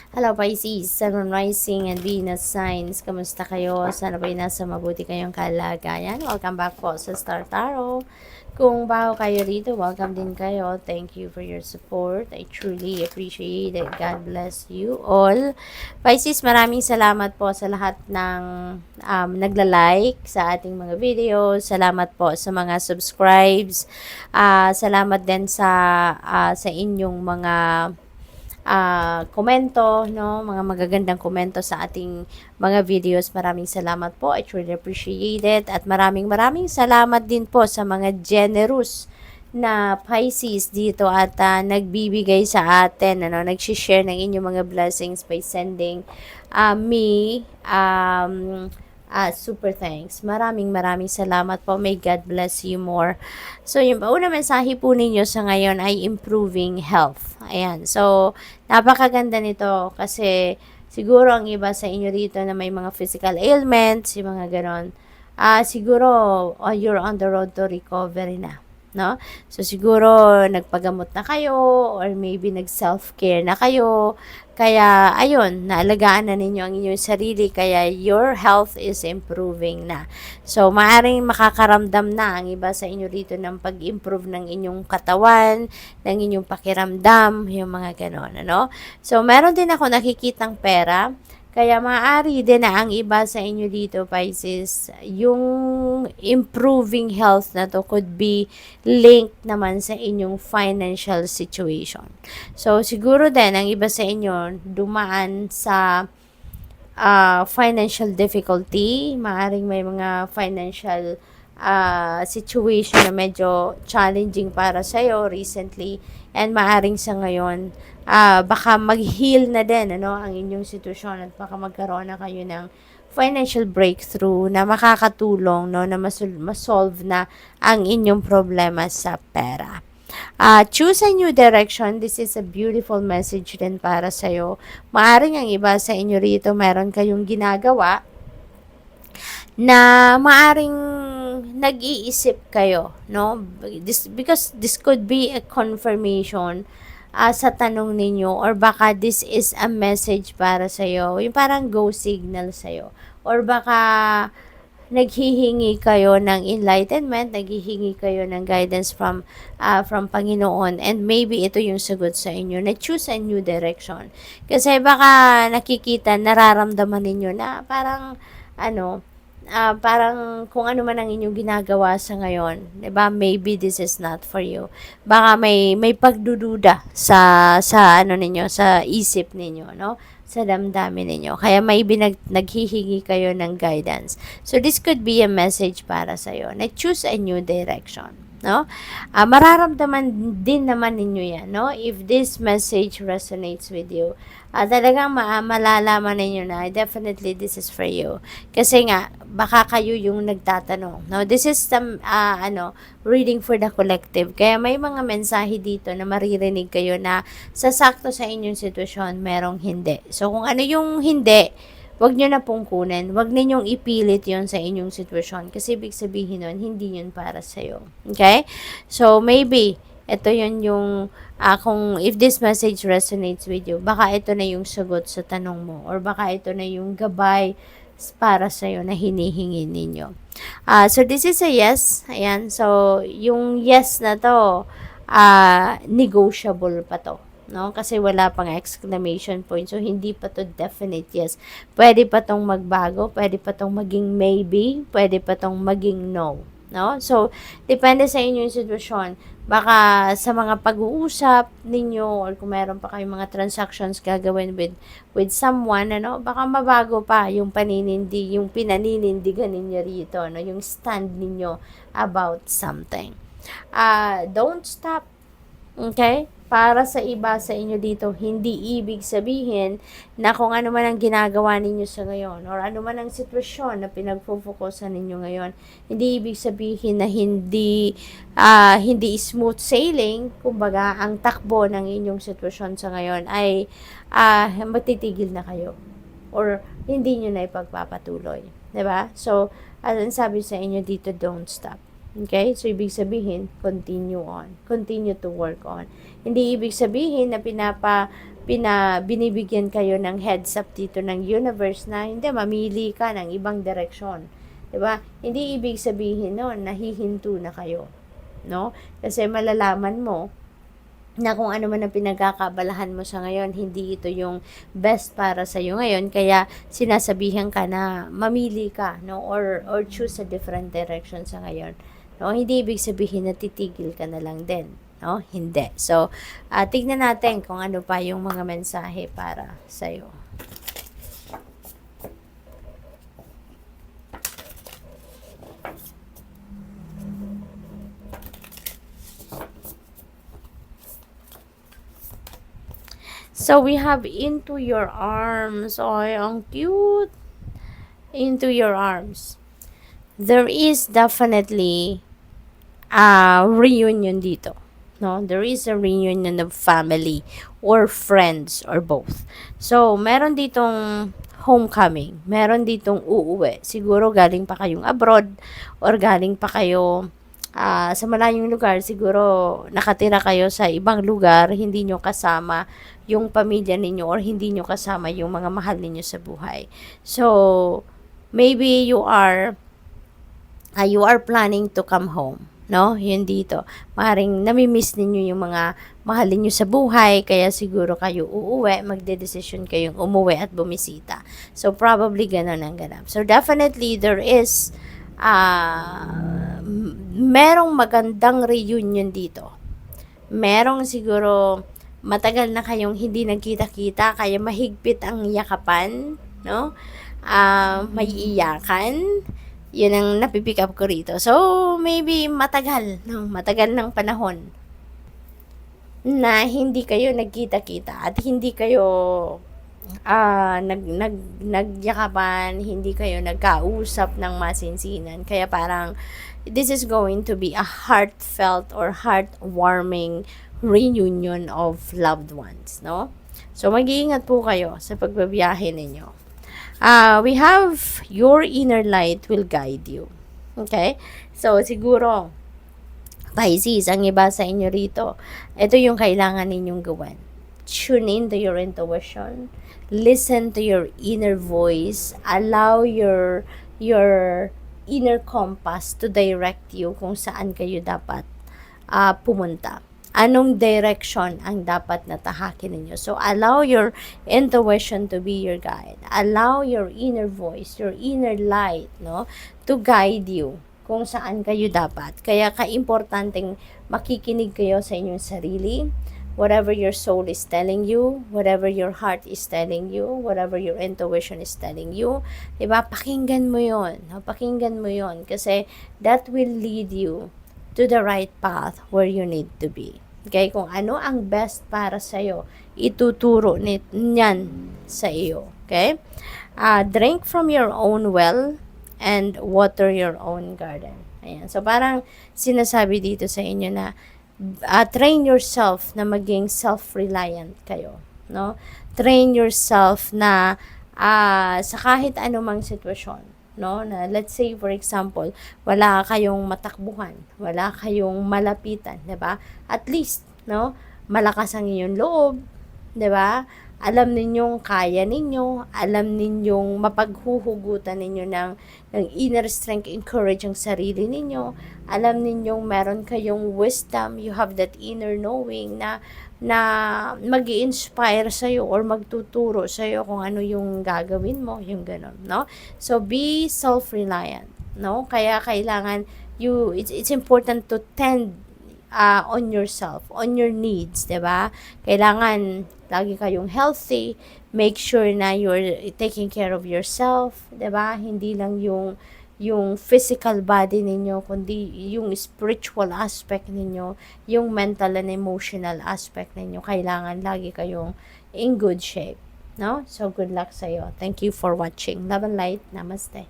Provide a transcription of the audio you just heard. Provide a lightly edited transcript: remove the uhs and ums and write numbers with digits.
Hello Pisces, Sun Rising and Venus signs. Kamusta kayo? Sana ba'y nasa mabuti kayong kalagayan? Welcome back po sa Star Tarot. Kung bago kayo rito, welcome din kayo. Thank you for your support. I truly appreciate it. God bless you all. Pisces, maraming salamat po sa lahat ng nagla-like sa ating mga videos. Salamat po sa mga subscribes. Salamat din sa inyong mga komento, no? Mga magagandang komento sa ating mga videos. Maraming salamat po. I truly appreciate it. At maraming salamat din po sa mga generous na Pisces dito at nagbibigay sa atin, nag-share ng inyong mga blessings by sending me super thanks. Maraming salamat po. May God bless you more. So, yung una mensahe po ninyo sa ngayon ay improving health. Ayan. So, napakaganda nito kasi siguro ang iba sa inyo dito na may mga physical ailments, yung mga ganon, siguro you're on the road to recovery na. No? So, siguro nagpagamot na kayo or maybe nag-self-care na kayo. Kaya, ayun, naalagaan na ninyo ang inyong sarili. Kaya, your health is improving na. So, maaring makakaramdam na ang iba sa inyo rito ng pag-improve ng inyong katawan, ng inyong pakiramdam, yung mga ganon, ano? So, meron din ako nakikitang pera. Kaya maaari din na ang iba sa inyo dito, Pisces, yung improving health na to could be linked naman sa inyong financial situation. So, siguro din, ang iba sa inyo dumaan sa financial difficulty. Maaring may mga financial situation na medyo challenging para sa'yo recently. And maaring sa ngayon, baka mag-heal na din ang inyong sitwasyon at baka magkaroon na kayo ng financial breakthrough na makakatulong na masolve na ang inyong problema sa pera. Choose a new direction. This is a beautiful message din para sa'yo. Maaring ang iba sa inyo rito, meron kayong ginagawa na maaring nag-iisip kayo, no? Because this could be a confirmation sa tanong ninyo or baka this is a message para sa'yo. Yung parang go signal sa'yo. Or baka naghihingi kayo ng enlightenment, naghihingi kayo ng guidance from Panginoon, and maybe ito yung sagot sa inyo, na choose a new direction. Kasi baka nakikita, nararamdaman ninyo na parang, parang kung ano man ang inyong ginagawa sa ngayon, 'di ba? Maybe this is not for you. Baka may pagdududa sa ano ninyo, sa isip ninyo, no? Sa damdamin ninyo. Kaya may naghihingi kayo ng guidance. So this could be a message para sa iyo. Na choose a new direction, no? Mararamdaman din naman ninyo 'yan, no? If this message resonates with you, talagang malalaman ninyo na definitely this is for you. Kasi nga baka kayo yung nagtatanong. No, this is some reading for the collective. Kaya may mga mensahe dito na maririnig kayo na sasakto sa inyong sitwasyon, merong hindi. So kung ano yung hindi, wag nyo na pong kunin. Wag ninyong ipilit yon sa inyong sitwasyon. Kasi ibig sabihin nun, hindi yun para sa'yo. Okay? So, maybe, ito yun yung, kung if this message resonates with you, baka ito na yung sagot sa tanong mo. Or baka ito na yung gabay para sa'yo na hinihingi ninyo. So, this is a yes. Ayan. So, yung yes na to, negotiable pa to. No? Kasi wala pang exclamation point. So, hindi pa to definite yes. Pwede pa tong magbago. Pwede pa tong maging maybe. Pwede pa tong maging no. No? So, depende sa inyong sitwasyon. Baka sa mga pag-uusap ninyo or kung meron pa kayong mga transactions gagawin with someone, baka mabago pa yung pinaninindigan ninyo rito, yung stand ninyo about something. Don't stop. Okay? Para sa iba sa inyo dito, hindi ibig sabihin na kung ano man ang ginagawa ninyo sa ngayon or ano man ang sitwasyon na pinagpo-focusan ninyo ngayon, hindi ibig sabihin na hindi smooth sailing. Kumbaga, ang takbo ng inyong sitwasyon sa ngayon ay matitigil na kayo or hindi nyo na ipagpapatuloy. Diba? So, ang sabi sa inyo dito, don't stop. Okay? So, ibig sabihin, continue on. Continue to work on. Hindi ibig sabihin na binibigyan kayo ng heads up dito ng universe na hindi, mamili ka ng ibang direksyon. 'Di ba? Hindi ibig sabihin noon nahihinto na kayo, no? Kasi malalaman mo na kung ano man ang pinagkakabalahan mo sa ngayon, hindi ito yung best para sa iyo ngayon, kaya sinasabihan ka na mamili ka, no, or choose a different direction sa ngayon. No, hindi ibig sabihin na titigil ka na lang din, no? Hindi. So, tignan natin kung ano pa yung mga mensahe para sa iyo. So, we have into your arms. Ay, ang cute. Into your arms. There is definitely a reunion dito. No? There is a reunion of family or friends or both. So, meron ditong homecoming. Meron ditong uuwi. Siguro galing pa kayong abroad or galing pa kayo sa malayong lugar. Siguro nakatira kayo sa ibang lugar, hindi nyo kasama yung pamilya ninyo or hindi nyo kasama yung mga mahal ninyo sa buhay. So, maybe you are planning to come home, no? Yun dito. Maring nami-miss ninyo yung mga mahal niyo sa buhay, kaya siguro kayo uuwi, magde-decision kayong umuwi at bumisita. So, probably ganun ang ganap. So, definitely, there is merong magandang reunion dito. Merong siguro matagal na kayong hindi nagkita-kita, kaya mahigpit ang yakapan, no? May iyakan. Yun ang napipick up ko rito. So, maybe matagal, no? Matagal ng panahon na hindi kayo nagkita-kita at hindi kayo nagyakapan, hindi kayo nagkausap ng masinsinan. Kaya parang this is going to be a heartfelt or heartwarming reunion of loved ones, no? So, mag-iingat po kayo sa pagbabiyahe ninyo. We have your inner light will guide you. Okay? So, siguro, Pisces, ang iba sa inyo rito, ito yung kailangan ninyong gawin. Tune in to your intuition. Listen to your inner voice. Allow your inner compass to direct you kung saan kayo dapat pumunta. Anong direction ang dapat na tahakin ninyo. So, allow your intuition to be your guide. Allow your inner voice, your inner light, no, to guide you kung saan kayo dapat. Kaya kaimportanteng makikinig kayo sa inyong sarili, whatever your soul is telling you, whatever your heart is telling you, whatever your intuition is telling you, diba? Pakinggan mo yon. Pakinggan mo yon kasi that will lead you to the right path where you need to be. Okay? Kung ano ang best para sa'yo, ituturo niyan sa iyo. Okay? Drink from your own well and water your own garden. Ayan. So, parang sinasabi dito sa inyo na train yourself na maging self-reliant kayo. No? Train yourself na sa kahit anumang sitwasyon. No, na let's say for example, wala kayong matakbuhan, wala kayong malapitan, 'di ba? At least, no, malakas ang inyong loob, 'di ba? Alam ninyong kaya ninyo, alam ninyong mapaghuhugutan ninyo ng inner strength and courage ang sarili ninyo. Alam ninyong meron kayong wisdom, you have that inner knowing na mag-i-inspire sa'yo or magtuturo sa'yo kung ano yung gagawin mo, yung gano'n, no? So, be self-reliant, no? Kaya kailangan it's important to tend on yourself, on your needs, diba? Kailangan lagi kayong healthy, make sure na you're taking care of yourself, diba? Hindi lang yung physical body ninyo, kundi yung spiritual aspect ninyo, yung mental and emotional aspect ninyo. Kailangan lagi kayong in good shape, no? So, good luck sa'yo. Thank you for watching. Love and light. Namaste.